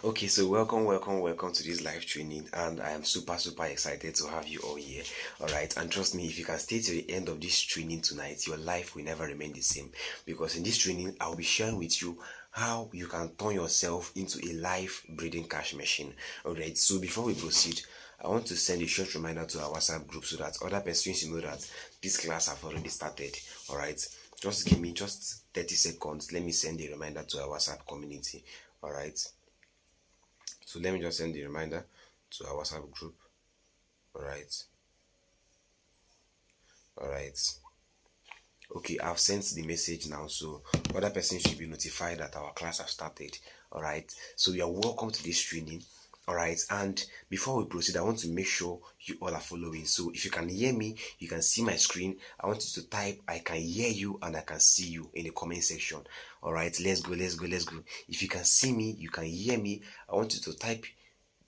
Okay, so welcome to this live training, and I am super excited to have you all here. All right, and trust me, if you can stay to the end of this training tonight, your life will never remain the same. Because in this training, I'll be sharing with you how you can turn yourself into a life breathing cash machine. All right, so before we proceed, I want to send a short reminder to our WhatsApp group so that other persons know that this class have already started. All right, just give me just 30 seconds. Let me send a reminder to our WhatsApp community. All right. So let me just send the reminder to our WhatsApp group. All right. All right. Okay, I've sent the message now, so other person should be notified that our class has started. All right. So you are welcome to this training. All right. And before we proceed, I want to make sure you all are following. So if you can hear me, you can see my screen. I want you to type "I can hear you" and "I can see you" in the comment section. All right. Let's go. If you can see me, you can hear me. I want you to type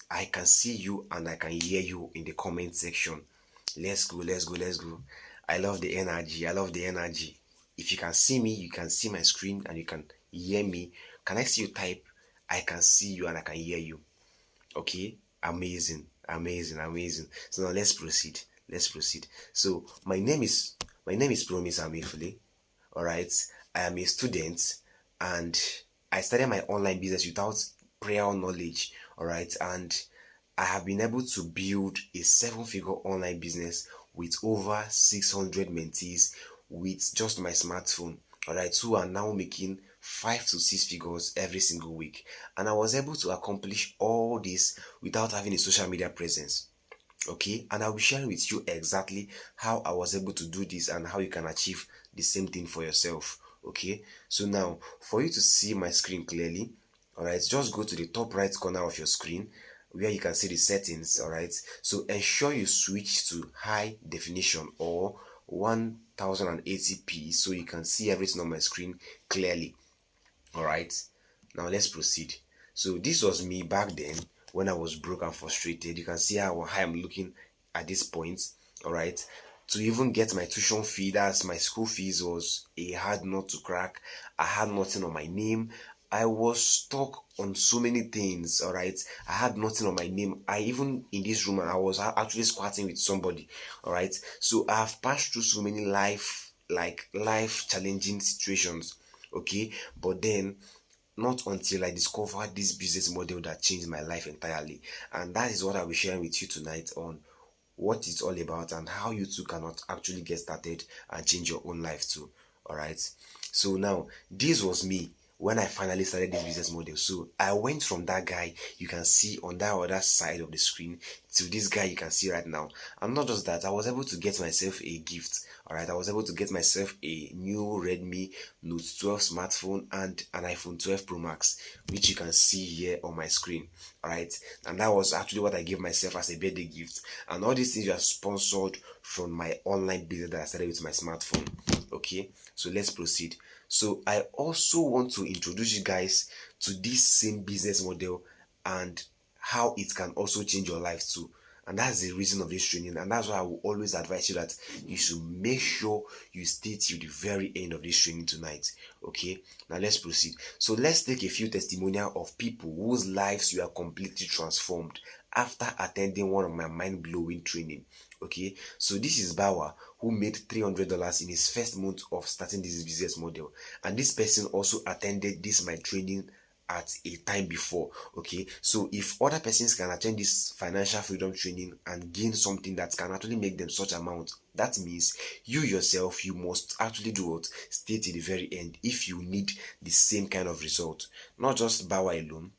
"I can see you" and "I can hear you" in the comment section. Let's go. I love the energy. If you can see me, you can see my screen and you can hear me. Can I see you type "I can see you" and "I can hear you"? Okay, amazing. So now let's proceed. So my name is Promise Amifule. All right, I am a student, and I started my online business without prior knowledge. All right, and I have been able to build a seven-figure online business with over 600 mentees with just my smartphone. All right, who are now making 5 to 6 figures every single week, and I was able to accomplish all this without having a social media presence. Okay, and I'll be sharing with you exactly how I was able to do this and how you can achieve the same thing for yourself. Okay, so now for you to see my screen clearly, all right, just go to the top right corner of your screen where you can see the settings. All right, so ensure you switch to high definition or 1080p so you can see everything on my screen clearly. All right, now let's proceed. So this was me back then when I was broke and frustrated. You can see how high I'm looking at this point. All right, to even get my tuition fee, that's my school fees, was a hard nut to crack. I had nothing on my name. I was stuck on so many things. All right, I had nothing on my name. I even in this room I was actually squatting with somebody. All right, so I've passed through so many life challenging situations. Okay, but then not until I discovered this business model that changed my life entirely. And that is what I'll be sharing with you tonight on what it's all about and how you too cannot actually get started and change your own life too. All right. So now this was me when I finally started this business model. So I went from that guy you can see on that other side of the screen to this guy you can see right now. And not just that, I was able to get myself a gift. All right, I was able to get myself a new Redmi Note 12 smartphone and an iPhone 12 Pro Max, which you can see here on my screen. All right, and that was actually what I gave myself as a birthday gift. And all these things are sponsored from my online business that I started with my smartphone. Okay, so let's proceed. So I also want to introduce you guys to this same business model and how it can also change your life too. And that's the reason of this training, and that's why I will always advise you that you should make sure you stay till the very end of this training tonight. Okay, now let's proceed. So let's take a few testimonials of people whose lives were completely transformed after attending one of my mind-blowing training. Okay, so this is Bawa, who made $300 in his first month of starting this business model, and this person also attended this my training at a time before. Okay, so if other persons can attend this financial freedom training and gain something that can actually make them such amount, that means you yourself, you must actually do what, stay till the very end if you need the same kind of result, not just Bawa alone.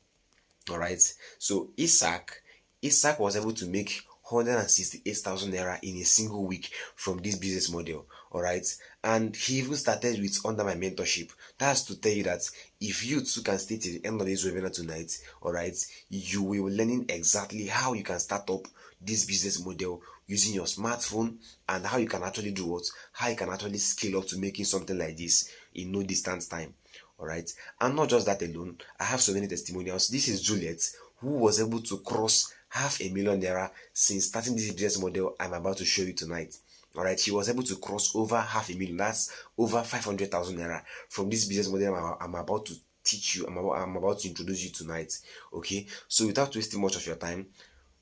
All right, so Isaac was able to make 168,000 naira in a single week from this business model. All right, and he even started with under my mentorship. That's to tell you that if you too can stay till the end of this webinar tonight, all right, you will be learning exactly how you can start up this business model using your smartphone and how you can actually do what, how you can actually scale up to making something like this in no distance time. All right, and not just that alone, I have so many testimonials. This is Juliet, who was able to cross half a million naira since starting this business model I'm about to show you tonight. All right, she was able to cross over half a million, that's over 500,000 naira from this business model I'm about to teach you, I'm about to introduce you tonight. Okay, so without wasting much of your time,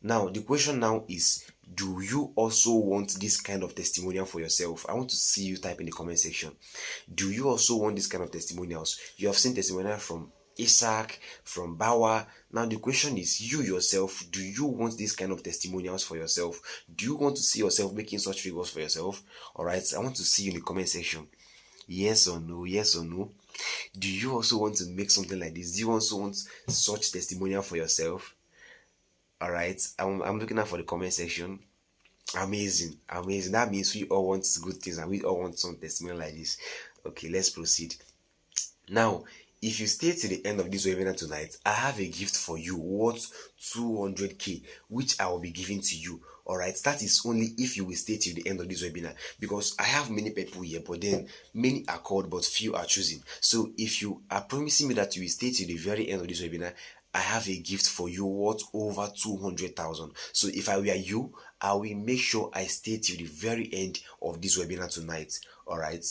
now the question now is, do you also want this kind of testimonial for yourself? I want to see you type in the comment section. Do you also want this kind of testimonials? You have seen testimonial from Isaac, from Bawa. Now the question is, you yourself, do you want this kind of testimonials for yourself? Do you want to see yourself making such figures for yourself? All right, I want to see you in the comment section. Yes or no? Yes or no? Do you also want to make something like this? Do you also want such testimonial for yourself? All right, I'm looking out for the comment section. Amazing, amazing. That means we all want good things and we all want some testimony like this. Okay, let's proceed. Now, if you stay to the end of this webinar tonight, I have a gift for you worth 200k, which I will be giving to you. Alright, that is only if you will stay till the end of this webinar, because I have many people here, but then many are called but few are choosing. So if you are promising me that you will stay till the very end of this webinar, I have a gift for you worth over 200,000. So if I were you, I will make sure I stay till the very end of this webinar tonight. Alright,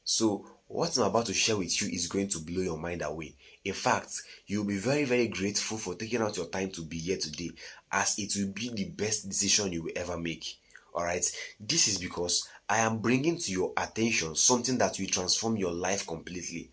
so what I'm about to share with you is going to blow your mind away. In fact, you'll be very, very grateful for taking out your time to be here today, as it will be the best decision you will ever make. Alright, this is because I am bringing to your attention something that will transform your life completely.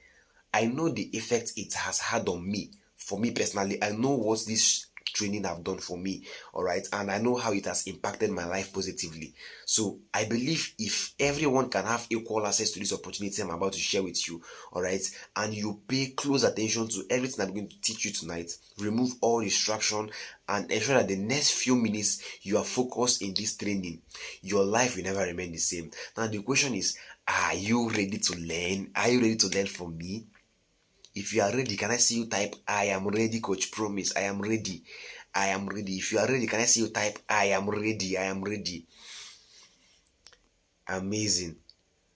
I know the effect it has had on me. For me personally, I know what this training have done for me, all right, and I know how it has impacted my life positively. So I believe if everyone can have equal access to this opportunity I'm about to share with you, all right, and you pay close attention to everything I'm going to teach you tonight, remove all distraction and ensure that the next few minutes you are focused in this training, your life will never remain the same. Now the question is, are you ready to learn? Are you ready to learn from me? If you are ready, can I see you type, I am ready, Coach Promise? I am ready. I am ready. If you are ready, can I see you type, I am ready? I am ready. Amazing.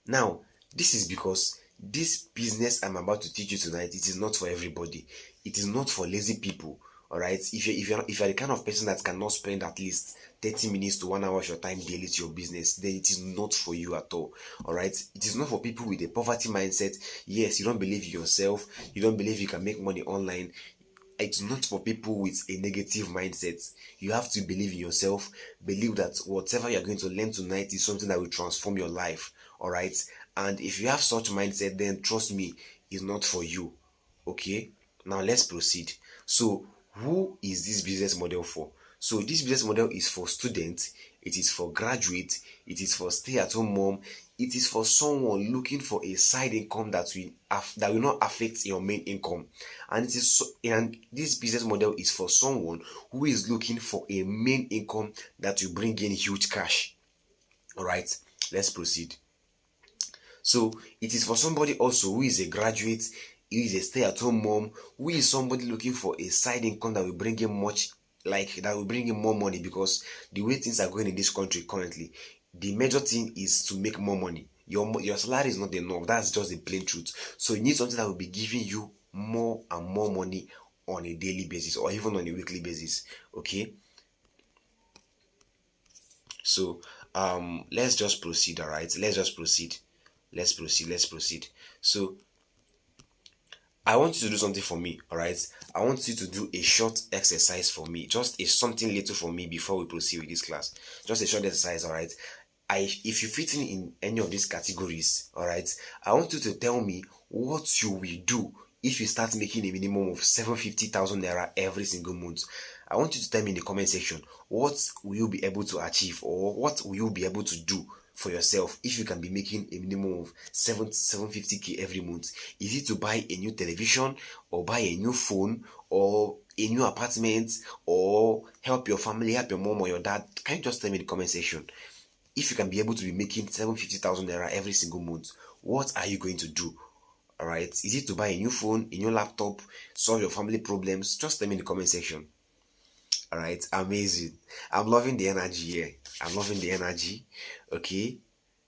Now, this is because this business I'm about to teach you tonight, it is not for everybody. It is not for lazy people. Alright, if you're the kind of person that cannot spend at least 30 minutes to 1 hour of your time daily to your business, then it is not for you at all. Alright, it is not for people with a poverty mindset. Yes, you don't believe in yourself, you don't believe you can make money online. It's not for people with a negative mindset. You have to believe in yourself, believe that whatever you're going to learn tonight is something that will transform your life. Alright, and if you have such mindset, then trust me, it's not for you. Okay, now let's proceed. So who is this business model for? So this business model is for students, it is for graduates, it is for stay-at-home mom, it is for someone looking for a side income that will not affect your main income, and this business model is for someone who is looking for a main income that will bring in huge cash. All right, let's proceed. So it is for somebody also who is a graduate, who is a stay-at-home mom, who is somebody looking for a side income that will bring in more money, because the way things are going in this country currently, the major thing is to make more money. Your salary is not enough. That's just the plain truth. So you need something that will be giving you more and more money on a daily basis or even on a weekly basis. Okay. So let's just proceed. All right, let's just proceed. Let's proceed. So I want you to do something for me. All right, I want you to do a short exercise for me, just something little for me before we proceed with this class. Just a short exercise. All right, if you fit in any of these categories, all right, I want you to tell me what you will do if you start making a minimum of 750,000 naira every single month. I want you to tell me in the comment section, what will you be able to achieve, or what will you be able to do for yourself if you can be making a minimum of 750k every month? Is it to buy a new television, or buy a new phone, or a new apartment, or help your family, help your mom or your dad? Can you just tell me in the comment section? If you can be able to be making 750,000 naira every single month, what are you going to do? Alright, is it to buy a new phone, a new laptop, solve your family problems? Just tell me in the comment section. Alright, amazing. I'm loving the energy here. I'm loving the energy. Okay,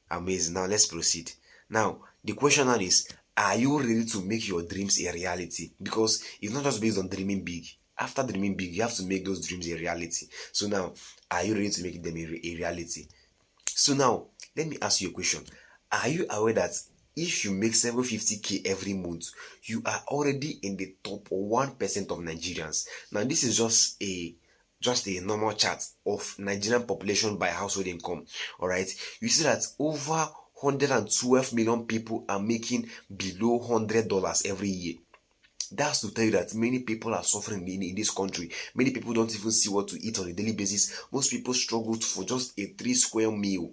amazing. Now let's proceed. Now, the question now is, are you ready to make your dreams a reality? Because it's not just based on dreaming big. After dreaming big, you have to make those dreams a reality. So now, are you ready to make them a reality? So now, let me ask you a question. Are you aware that if you make 750K every month, you are already in the top 1% of Nigerians. Now, this is just a normal chart of Nigerian population by household income. All right, you see that over 112 million people are making below $100 every year. That's to tell you that many people are suffering in this country. Many people don't even see what to eat on a daily basis. Most people struggle for just a 3 square meal.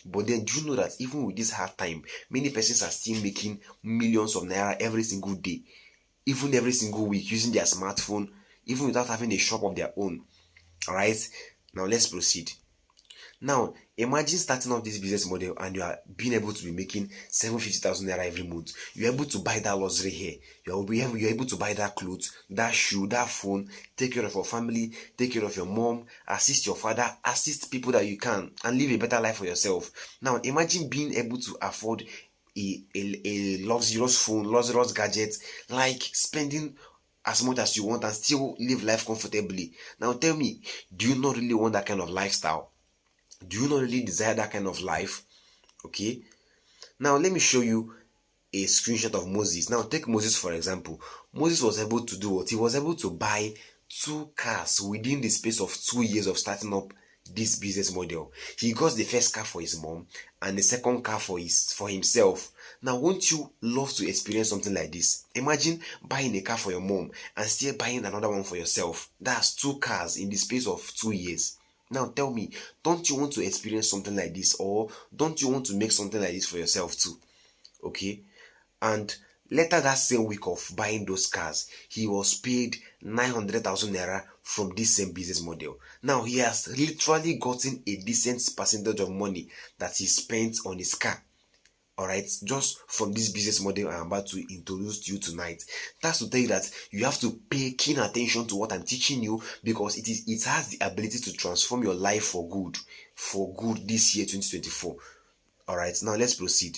But then, do you know that even with this hard time, many persons are still making millions of naira every single day, even every single week, using their smartphone, even without having a shop of their own. All right, now let's proceed. Now, imagine starting off this business model and you are being able to be making 750,000 naira every month. You're able to buy that luxury hair. You're able to buy that clothes, that shoe, that phone, take care of your family, take care of your mom, assist your father, assist people that you can, and live a better life for yourself. Now, imagine being able to afford a luxurious phone, luxurious gadgets, like spending as much as you want and still live life comfortably. Now, tell me, do you not really want that kind of lifestyle? Do you not really desire that kind of life? Okay, now let me show you a screenshot of Moses. Now take Moses for example. Moses was able to do what? He was able to buy 2 cars within the space of 2 years of starting up this business model. He got the first car for his mom and the second car for himself. Now, won't you love to experience something like this? Imagine buying a car for your mom and still buying another one for yourself. That's 2 cars in the space of 2 years. Now tell me, don't you want to experience something like this, or don't you want to make something like this for yourself too? Okay, and later that same week of buying those cars, he was paid 900,000 naira from this same business model. Now he has literally gotten a decent percentage of money that he spent on his car. Alright, just from this business model I'm about to introduce to you tonight. That's to tell you that you have to pay keen attention to what I'm teaching you, because it has the ability to transform your life for good this year 2024. Alright, now let's proceed.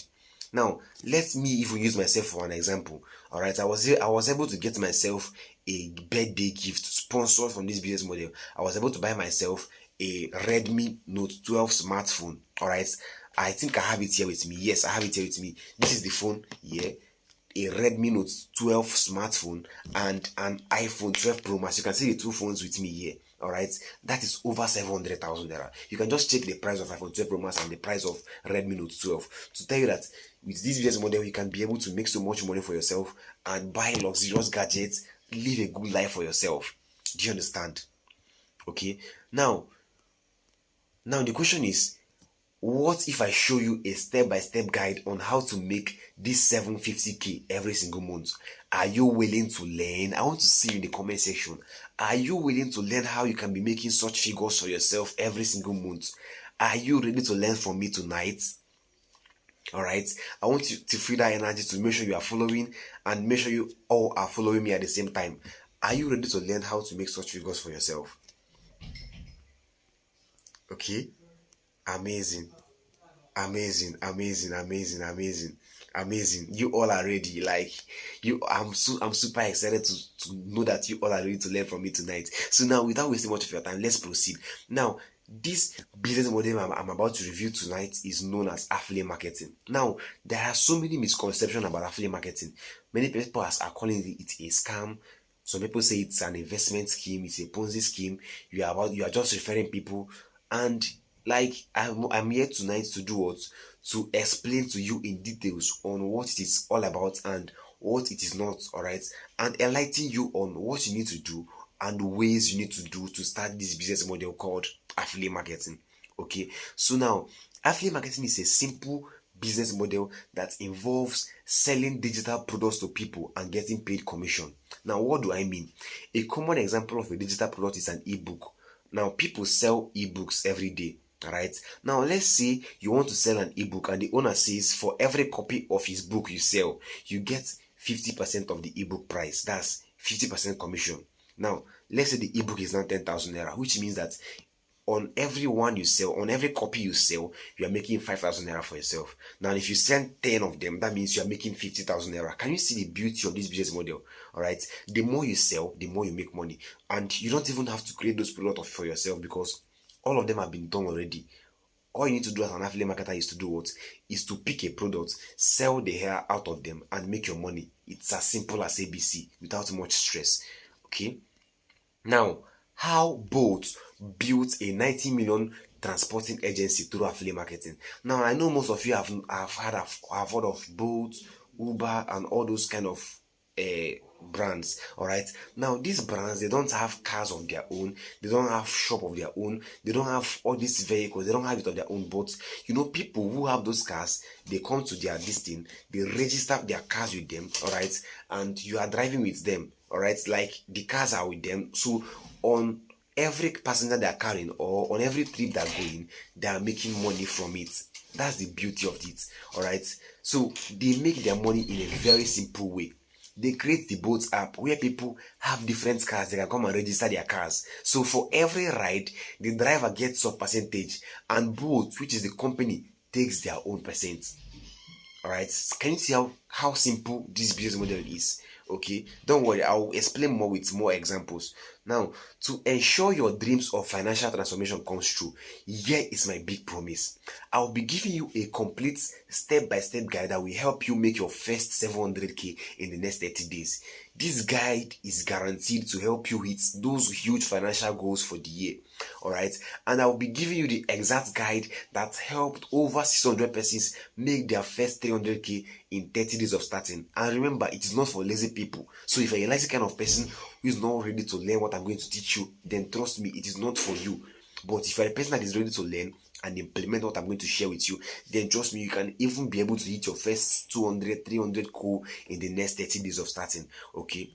Now let me even use myself for an example. Alright, I was able to get myself a birthday gift sponsored from this business model. I was able to buy myself a Redmi Note 12 smartphone. Alright, I think I have it here with me. Yes, I have it here with me. This is the phone here. A Redmi Note 12 smartphone and an iPhone 12 Pro Max. You can see the two phones with me here. Alright, that is over 700,000 naira. You can just check the price of iPhone 12 Pro Max and the price of Redmi Note 12 to tell you that with this business model you can be able to make so much money for yourself and buy luxurious gadgets, live a good life for yourself. Do you understand? Okay, now the question is, what if I show you a step-by-step guide on how to make this 750K every single month? Are you willing to learn? I want to see you in the comment section. Are you willing to learn how you can be making such figures for yourself every single month? Are you ready to learn from me tonight? Alright, I want you to feel that energy to make sure you are following and make sure you all are following me at the same time. Are you ready to learn how to make such figures for yourself? Okay, amazing. Amazing. You all are ready. Like I'm super excited to know that you all are ready to learn from me tonight. So now, without wasting much of your time, let's proceed. Now, this business model I'm about to review tonight is known as affiliate marketing. Now, there are so many misconceptions about affiliate marketing. Many people are calling it a scam. Some people say it's an investment scheme, it's a Ponzi scheme. You are just referring people, and like I'm here tonight to do what? To explain to you in details on what it is all about and what it is not, alright? And enlighten you on what you need to do and ways you need to do to start this business model called affiliate marketing. Okay, so now affiliate marketing is a simple business model that involves selling digital products to people and getting paid commission. Now, what do I mean? A common example of a digital product is an ebook. Now, people sell ebooks every day. Alright, now let's say you want to sell an ebook and the owner says for every copy of his book you sell, you get 50% of the ebook price. That's 50% commission. Now, let's say the ebook is now 10,000 naira, which means that on every one you sell, on every copy you sell, you are making 5,000 naira for yourself. Now, if you sell 10 of them, that means you are making 50,000 naira. Can you see the beauty of this business model? Alright, the more you sell, the more you make money, and you don't even have to create those products for yourself because all of them have been done already. All you need to do as an affiliate marketer is to do what? Is to pick a product, sell the hair out of them, and make your money. It's as simple as ABC without much stress. Okay. Now, how Bolt built a 90 million transporting agency through affiliate marketing. Now, I know most of you have heard of Bolt, Uber, and all those kind of brands. All right. Now, these brands, they don't have cars of their own. They don't have shop of their own. They don't have all these vehicles. They don't have it of their own. But people who have those cars, they come to their listing. They register their cars with them. All right, and you are driving with them. All right, like the cars are with them. So on every passenger they are carrying, or on every trip they're going, they are making money from it. That's the beauty of it. All right, so they make their money in a very simple way. They create the Bolt app where people have different cars. They can come and register their cars. So for every ride, the driver gets some percentage, and Bolt, which is the company, takes their own percent. All right, can you see how simple this business model is? Okay, don't worry, I'll explain more with more examples. Now, to ensure your dreams of financial transformation comes true, here is my big promise. I'll be giving you a complete step-by-step guide that will help you make your first 700k in the next 30 days. This guide is guaranteed to help you hit those huge financial goals for the year. All right, and I'll be giving you the exact guide that helped over 600 persons make their first 300k in 30 days of starting. And remember, it is not for lazy people. So if you're a lazy kind of person who is not ready to learn what I'm going to teach you, then trust me, it is not for you. But if you're a person that is ready to learn and implement what I'm going to share with you, then trust me, you can even be able to hit your first 200, 300k in the next 30 days of starting. Okay.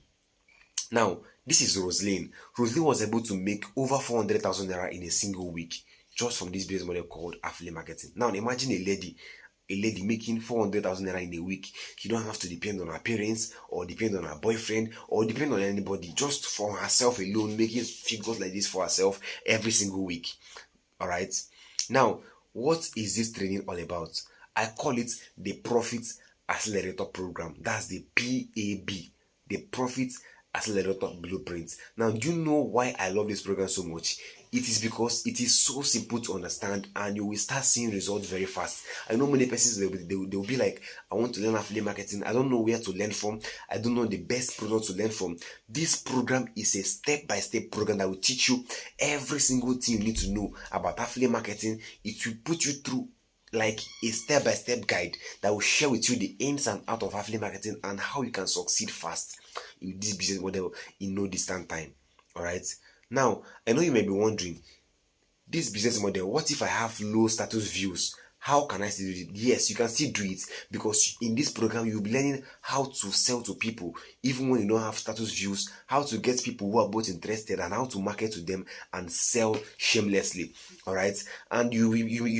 Now, this is Roseline. Roseline was able to make over 400,000 naira in a single week just from this business model called affiliate marketing. Now, imagine a lady making 400,000 naira in a week. She don't have to depend on her parents or depend on her boyfriend or depend on anybody. Just for herself alone, making figures like this for herself every single week. All right. Now, what is this training all about? I call it the Profit Accelerator Program. That's the PAB, the Profit Accelerator Blueprint. Now, do you know why I love this program so much? It is because it is so simple to understand and you will start seeing results very fast. I know many persons, they will be like, I want to learn affiliate marketing. I don't know where to learn from. I don't know the best product to learn from. This program is a step-by-step program that will teach you every single thing you need to know about affiliate marketing. It will put you through like a step-by-step guide that will share with you the ins and outs of affiliate marketing and how you can succeed fast in this business model in no distant time. All right. Now, I know you may be wondering, this business model, what if I have low status views? How can I still do it? Yes, you can still do it because in this program, you'll be learning how to sell to people, even when you don't have status views, how to get people who are both interested and how to market to them and sell shamelessly. All right. And you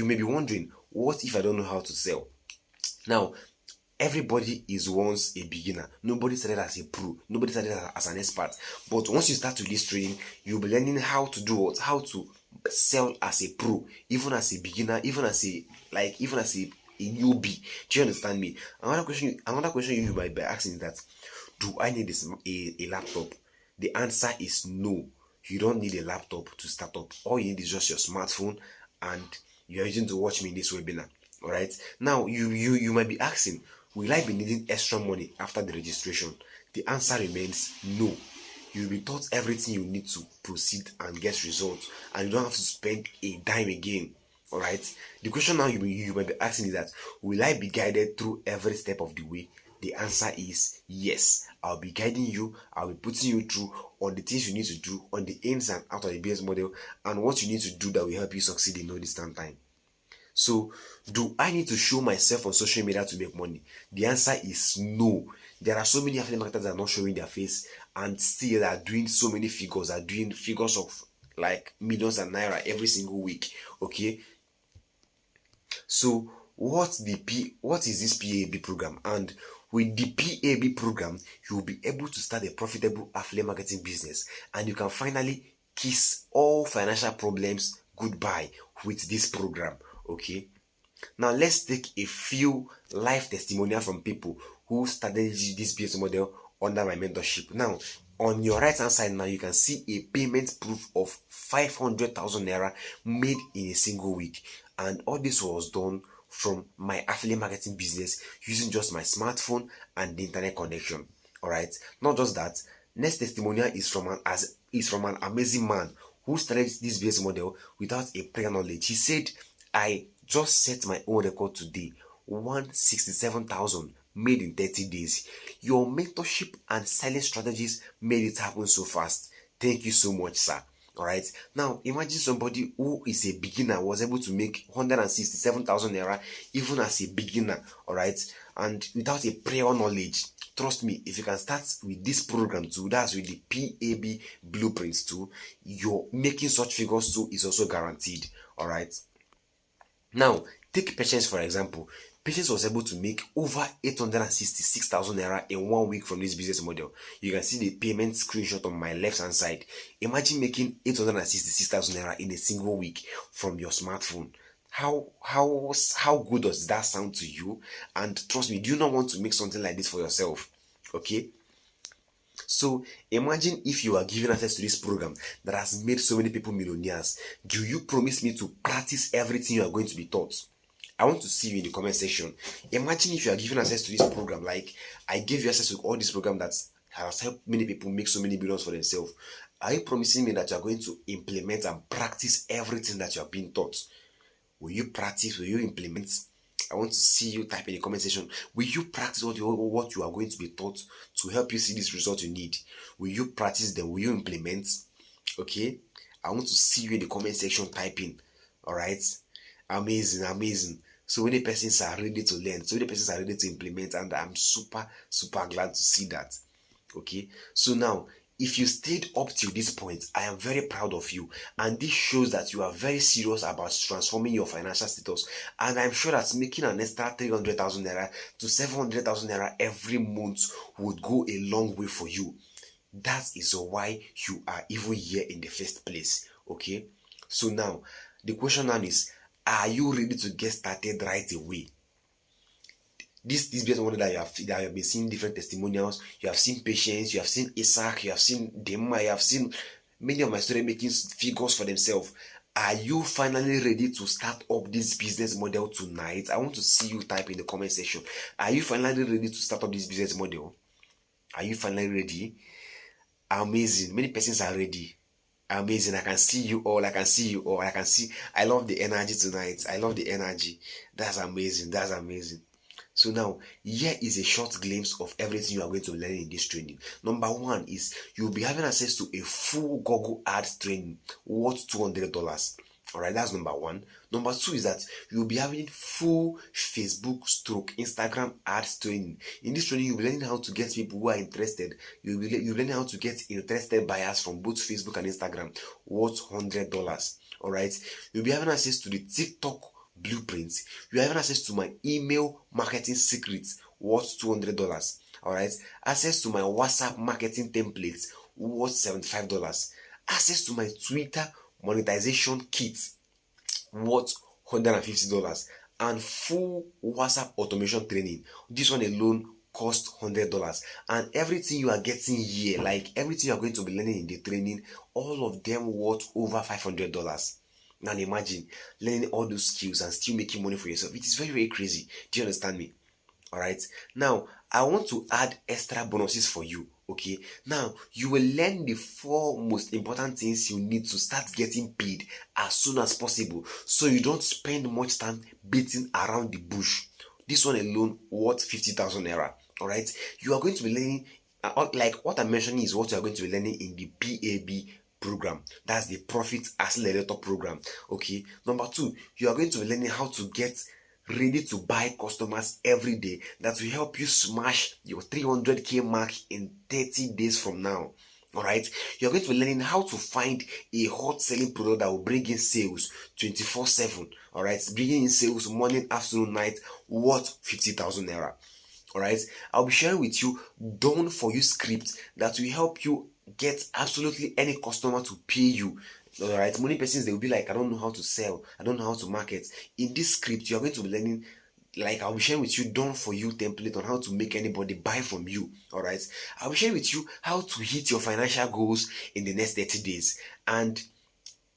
may be wondering, what if I don't know how to sell? Now, everybody is once a beginner. Nobody started as a pro. Nobody started as an expert. But once you start to this training, you'll be learning how to do what? How to sell as a pro, even as a beginner, even as a newbie. Do you understand me? Another question you might be asking is that, do I need a laptop? The answer is no. You don't need a laptop to start up. All you need is just your smartphone and you're using to watch me in this webinar. All right. Now you might be asking, will I be needing extra money after the registration? The answer remains no. You'll be taught everything you need to proceed and get results, and you don't have to spend a dime again. All right. The question now you might be asking is that, will I be guided through every step of the way? The answer is yes. I'll be guiding you. I'll be putting you through on the things you need to do, on the ins and outs of the business model, and what you need to do that will help you succeed in no distant time. So, do I need to show myself on social media to make money? The answer is no. There are so many affiliate marketers that are not showing their face and still are doing so many figures, are doing figures of like millions of naira every single week. Okay. So, what is this PAB program? And with the PAB program, you will be able to start a profitable affiliate marketing business, and you can finally kiss all financial problems goodbye with this program. Okay. Now let's take a few live testimonials from people who started this business model under my mentorship. Now, On your right hand side now, you can see a payment proof of 500,000 naira made in a single week. And all this was done from my affiliate marketing business using just my smartphone and the internet connection. All right. Not just that. Next testimonial is from an amazing man who started this business model without a prior knowledge. He said, "I just set my own record today, 167,000 made in 30 days. Your mentorship and silent strategies made it happen so fast. Thank you so much, sir." All right. Now, imagine somebody who is a beginner was able to make 167,000 naira even as a beginner. All right. And without a prior knowledge. Trust me, if you can start with this program too, that's with the PAB blueprints too, you're making such figures too is also guaranteed. All right. Now, take Patience for example. Patience was able to make over 866,000 naira in 1 week from this business model. You can see the payment screenshot on my left hand side. Imagine making 866,000 naira in a single week from your smartphone. How good does that sound to you? And trust me, do you not want to make something like this for yourself? Okay. So imagine if you are given access to this program that has made so many people millionaires. Do you promise me to practice everything you are going to be taught? I want to see you in the comment section. Imagine if you are given access to this program, like I gave you access to all this program that has helped many people make so many billions for themselves. Are you promising me that you are going to implement and practice everything that you are being taught? Will you practice? Will you implement? I want to see you type in the comment section. Will you practice what you are going to be taught to help you see this result you need? Will you practice them? Will you implement? Okay. I want to see you in the comment section typing. All right. Amazing, amazing. So many persons are ready to learn. So many persons are ready to implement, and I'm super, super glad to see that. Okay. So now, if you stayed up till this point, I am very proud of you, and this shows that you are very serious about transforming your financial status. And I'm sure that making an extra 300,000 naira to 700,000 naira every month would go a long way for you. That is why you are even here in the first place. Okay, so now the question now is, are you ready to get started right away? This business model that you have been seeing different testimonials, you have seen Patience, you have seen Isaac, you have seen Dema, you have seen many of my students making figures for themselves. Are you finally ready to start up this business model tonight? I want to see you type in the comment section. Are you finally ready to start up this business model? Are you finally ready? Amazing. Many persons are ready. Amazing. I can see you all. I can see you all. I love the energy tonight. I love the energy. That's amazing. That's amazing. So now, here is a short glimpse of everything you are going to learn in this training. Number one is you'll be having access to a full Google Ads training worth $200. Alright, that's number one. Number two is that you'll be having full Facebook/Instagram ads training. In this training, you'll be learning how to get people who are interested. You'll be learning how to get interested buyers from both Facebook and Instagram worth $100. Alright, you'll be having access to the TikTok blueprints. You have access to my email marketing secrets worth $200. Alright, access to my WhatsApp marketing templates worth $75. Access to my Twitter monetization kit worth $150, and full WhatsApp automation training. This one alone cost $100. And everything you are getting here, like everything you are going to be learning in the training, all of them worth over $500. Now imagine learning all those skills and still making money for yourself. It is very, very crazy. Do you understand me? Alright. Now, I want to add extra bonuses for you. Okay. Now, you will learn the 4 most important things you need to start getting paid as soon as possible, so you don't spend much time beating around the bush. This one alone worth 50,000 naira. Alright. You are going to be learning, like what I'm mentioning is what you are going to be learning in the PAB program. That's the Profit Accelerator program. Okay. Number 2, you are going to be learning how to get ready to buy customers every day that will help you smash your 300K mark in 30 days from now. Alright, you're going to be learning how to find a hot selling product that will bring in sales 24/7. Alright, bringing in sales morning, afternoon, night, worth 50,000 naira. Alright, I'll be sharing with you done for you script that will help you get absolutely any customer to pay you. Alright, many persons, they will be like, I don't know how to sell, I don't know how to market. In this script, you are going to be learning like I'll be sharing with you done for you template on how to make anybody buy from you. All right, I'll be sharing with you how to hit your financial goals in the next 30 days. And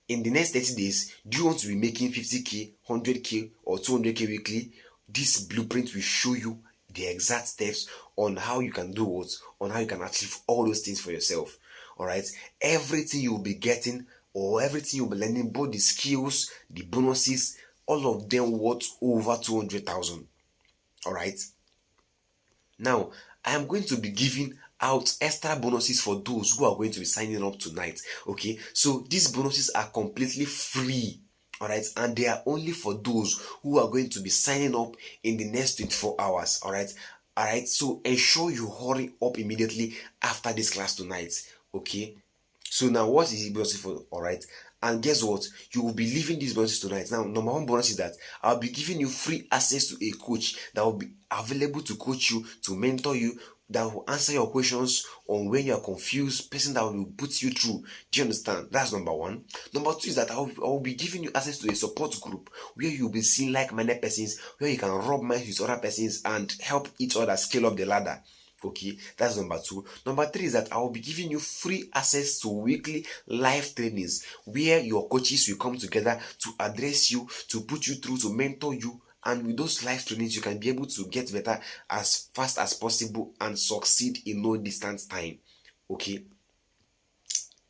in the next 30 days, do you want to be making 50K, 100K, or 200K weekly? This blueprint will show you the exact steps on how you can do what, on how you can achieve all those things for yourself. All right, everything you'll be getting or everything you'll be learning, both the skills, the bonuses, all of them worth over 200,000. All right. Now, I am going to be giving out extra bonuses for those who are going to be signing up tonight. Okay, so these bonuses are completely free. All right, and they are only for those who are going to be signing up in the next 24 hours. All right, so ensure you hurry up immediately after this class tonight. Okay, so now what is the bonus for? All right, and guess what? You will be leaving these bonuses tonight. Now, number one bonus is that I'll be giving you free access to a coach that will be available to coach you, to mentor you, that will answer your questions on when you are confused, person that will put you through. Do you understand? That's number one. Number two is that I will be giving you access to a support group where you'll be seeing like-minded persons, where you can rub minds with other persons and help each other scale up the ladder. Okay, that's number two. Number three is that I will be giving you free access to weekly live trainings where your coaches will come together to address you, to put you through, to mentor you. And with those live trainings, you can be able to get better as fast as possible and succeed in no distance time. Okay.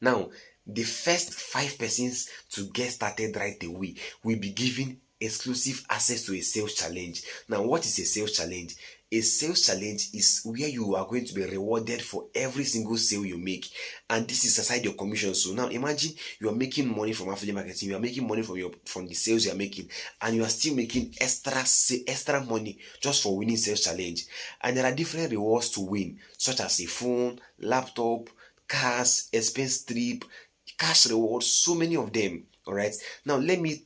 Now, the first 5 persons to get started right away will be given exclusive access to a sales challenge. Now, what is a sales challenge? A sales challenge is where you are going to be rewarded for every single sale you make, and this is aside your commission. So now imagine you are making money from affiliate marketing, you are making money from the sales you are making, and you are still making extra money just for winning sales challenge. And there are different rewards to win, such as a phone, laptop, cars, expense trip, cash rewards, so many of them. All right, now let me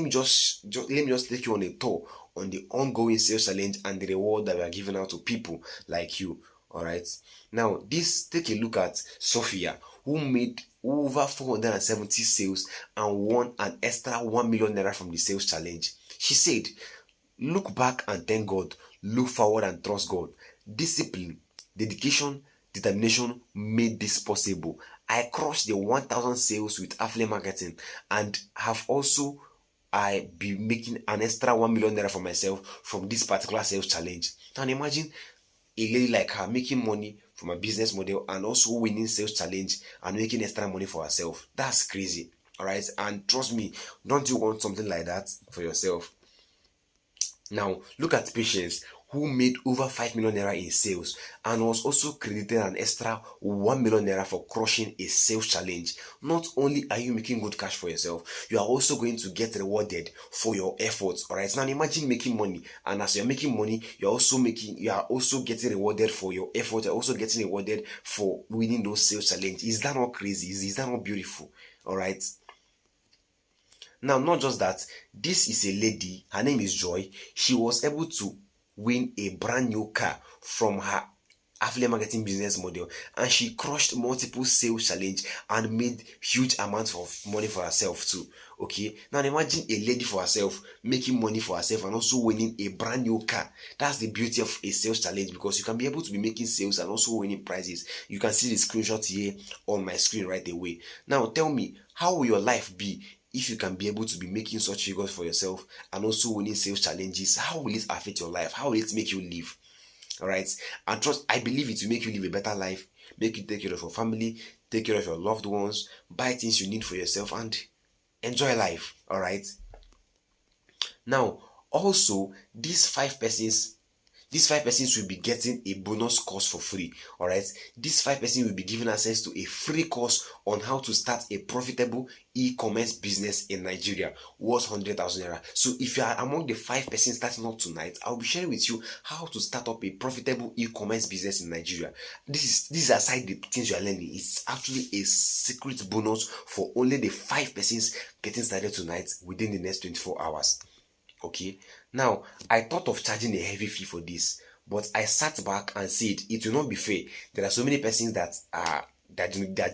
just take you on a tour on the ongoing sales challenge and the reward that we are giving out to people like you. All right, now take a look at Sophia, who made over 470 sales and won an extra 1 million naira from the sales challenge. She said, look back and thank God, look forward and trust God. Discipline, dedication, determination made this possible. I crossed the 1,000 sales with affiliate marketing and have also be making an extra 1 million naira for myself from this particular sales challenge. And imagine a lady like her making money from a business model and also winning sales challenge and making extra money for herself. That's crazy. All right, and trust me, don't you want something like that for yourself? Now, look at Patience, who made over 5 million naira in sales and was also credited an extra 1 million naira for crushing a sales challenge. Not only are you making good cash for yourself, you are also going to get rewarded for your efforts. All right, now imagine making money, and as you're making money, you are also getting rewarded for your effort. You're also getting rewarded for winning those sales challenges. Is that not crazy? Is that not beautiful? All right. Now, not just that, this is a lady, her name is Joy. She was able to win a brand new car from her affiliate marketing business model, and she crushed multiple sales challenge and made huge amounts of money for herself too. Okay, now imagine a lady for herself making money for herself and also winning a brand new car. That's the beauty of a sales challenge, because you can be able to be making sales and also winning prizes. You can see the screenshot here on my screen right away. Now tell me, how will your life be if you can be able to be making such figures for yourself and also winning sales challenges? How will it affect your life? How will it make you live? All right, and trust, I believe it will make you live a better life, make you take care of your family, take care of your loved ones, buy things you need for yourself, and enjoy life. All right. Now, also, these five persons will be getting a bonus course for free. All right, these 5 persons will be given access to a free course on how to start a profitable e-commerce business in Nigeria worth 100,000 naira. So if you are among the 5 persons starting up tonight, I'll be sharing with you how to start up a profitable e-commerce business in Nigeria. This is aside the things you are learning. It's actually a secret bonus for only the 5 persons getting started tonight within the next 24 hours. Okay, now I thought of charging a heavy fee for this, but I sat back and said it will not be fair. There are so many persons that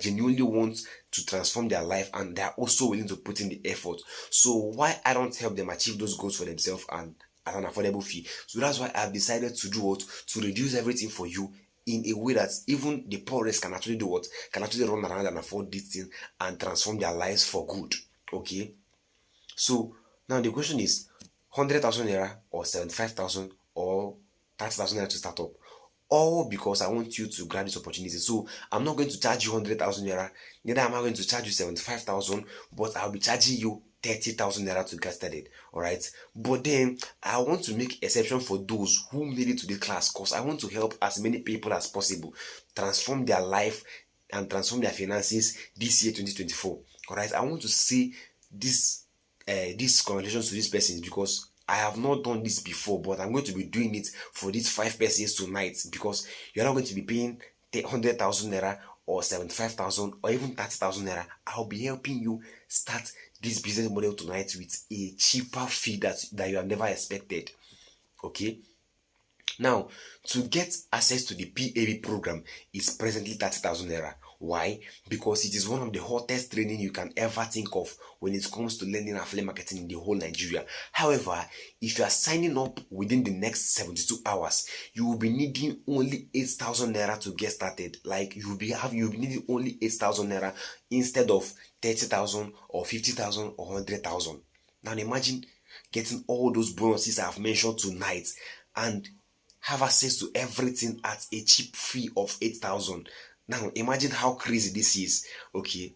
genuinely want to transform their life and they are also willing to put in the effort. So why I don't help them achieve those goals for themselves and at an affordable fee. So that's why I've decided to do what? To reduce everything for you in a way that even the poorest can actually do what? Can actually run around and afford this thing and transform their lives for good. Okay? So now the question is 100,000 naira or 75,000 or 30,000 naira to start up. All because I want you to grab this opportunity. So I'm not going to charge you 100,000 naira, neither am I going to charge you 75,000, but I'll be charging you 30,000 naira to get started. Alright, but then I want to make exception for those who made it to the class, because I want to help as many people as possible transform their life and transform their finances this year 2024. Alright, I want to see this congratulations to these persons, because I have not done this before, but I'm going to be doing it for these 5 persons tonight, because you're not going to be paying 100,000 naira or 75,000 or even 30,000 naira. I'll be helping you start this business model tonight with a cheaper fee that you have never expected. Okay. Now, to get access to the PAB program is presently 30,000 naira. Why? Because it is one of the hottest training you can ever think of when it comes to learning affiliate marketing in the whole Nigeria. However, if you are signing up within the next 72 hours, you will be needing only 8,000 naira to get started. Like you'll be needing only 8,000 naira instead of 30,000 or 50,000 or 100,000. Now imagine getting all those bonuses I have mentioned tonight and have access to everything at a cheap fee of 8,000. Now imagine how crazy this is. Okay,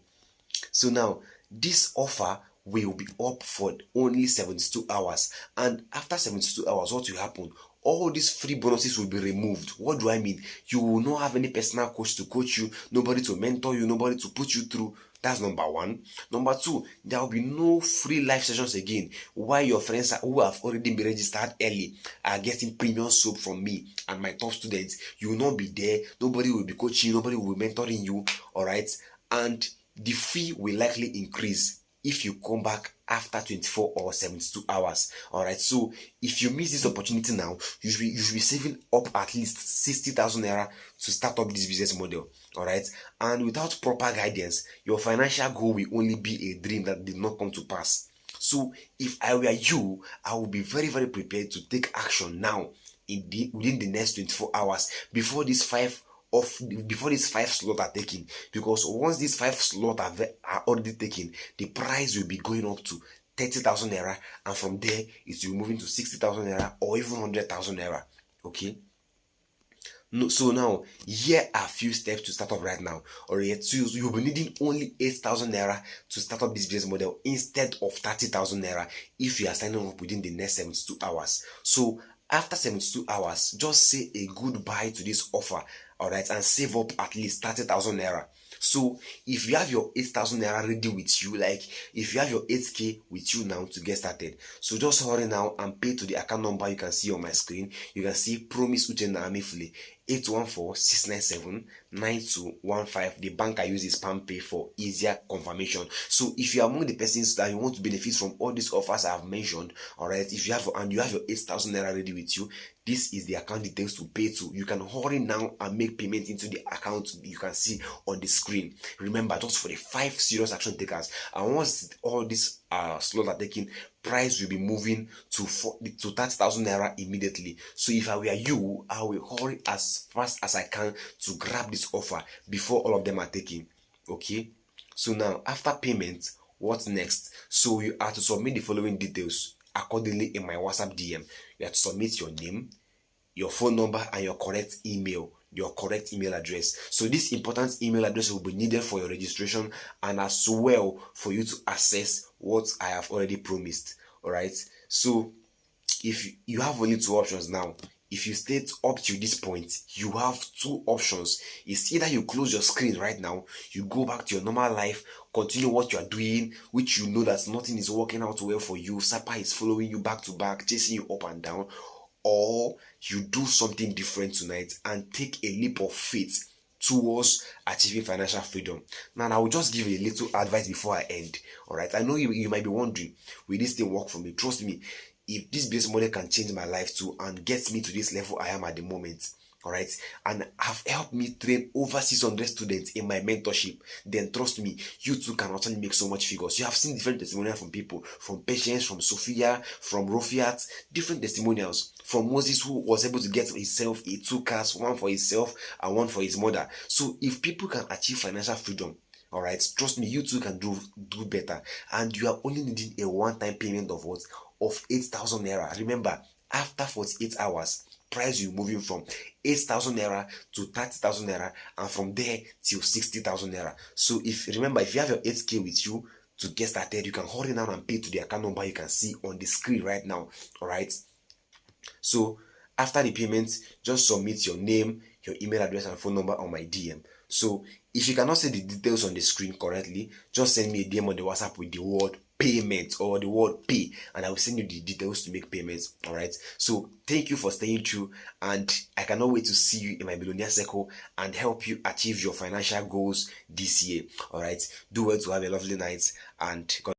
so now this offer will be up for only 72 hours, and after 72 hours, what will happen? All these free bonuses will be removed. What do I mean? You will not have any personal coach to coach you, nobody to mentor you, nobody to put you through. That's number one. Number two, there will be no free live sessions again. While your friends who have already been registered early are getting premium soap from me and my top students, you will not be there. Nobody will be coaching you, nobody will be mentoring you. Alright, and the fee will likely increase if you come back after 24 or 72 hours. Alright, so if you miss this opportunity now, you should be saving up at least 60,000 naira to start up this business model. Alright, and without proper guidance, your financial goal will only be a dream that did not come to pass. So if I were you, I would be very, very prepared to take action now within the next 24 hours before these 5 slots are taken, because once these 5 slots are already taken, the price will be going up to 30,000 naira, and from there it will be moving to 60,000 naira or even 100,000 naira. Okay. No, so now here are a few steps to start up right now. Alright, so you'll be needing only 8,000 naira to start up this business model instead of 30,000 naira if you are signing up within the next 72 hours. So after 72 hours, just say a goodbye to this offer, alright, and save up at least 30,000 naira. So if you have your 8,000 naira ready with you, like if you have your 8k with you now to get started, so just hurry now and pay to the account number you can see on my screen. You can see Promise Uchenna Amifule 814-697-9215. The bank I use is PalmPay for easier confirmation. So if you are among the persons that you want to benefit from all these offers I have mentioned, alright, if you have your 8,000 naira ready with you, this is the account details to pay to. You can hurry now and make payment into the account you can see on the screen. Remember, just for the 5 serious action takers, and once all these slots are taken, price will be moving to 30,000 naira immediately. So if I were you, I will hurry as fast as I can to grab this offer before all of them are taken. Okay, so now after payment, what's next? So you are to submit the following details accordingly in my WhatsApp DM. You have to submit your name, your phone number, and your correct email address. So this important email address will be needed for your registration and as well for you to access what I have already promised. Alright, so if you have only 2 options now. If you stayed up to this point, you have 2 options. It's either you close your screen right now, you go back to your normal life, continue what you are doing, which you know that nothing is working out well for you, Sapa is following you back to back, chasing you up and down, or you do something different tonight and take a leap of faith towards achieving financial freedom. Now I will just give you a little advice before I end. Alright, I know you might be wondering, will this thing work for me? Trust me, if this business model can change my life too and get me to this level I am at the moment, all right, and have helped me train over 600 students in my mentorship, then trust me, you too can actually make so much figures. You have seen different testimonials from people, from Patience, from Sophia, from Rofiat, different testimonials from Moses, who was able to get himself a 2 cars, one for himself and one for his mother. So if people can achieve financial freedom, all right, trust me, you too can do better. And you are only needing a one-time payment of what? Of 8,000 naira. Remember, after 48 hours, price you moving from 8,000 naira to 30,000 naira, and from there till 60,000 naira. So if you have your 8K with you to get started, you can hurry now and pay to the account number you can see on the screen right now. All right. So after the payment, just submit your name, your email address, and phone number on my DM. So if you cannot see the details on the screen correctly, just send me a DM on the WhatsApp with the word payment or the word pay, and I will send you the details to make payments. All right. So thank you for staying true, and I cannot wait to see you in my Millionaire Circle and help you achieve your financial goals this year. All right. Do well to have a lovely night, and God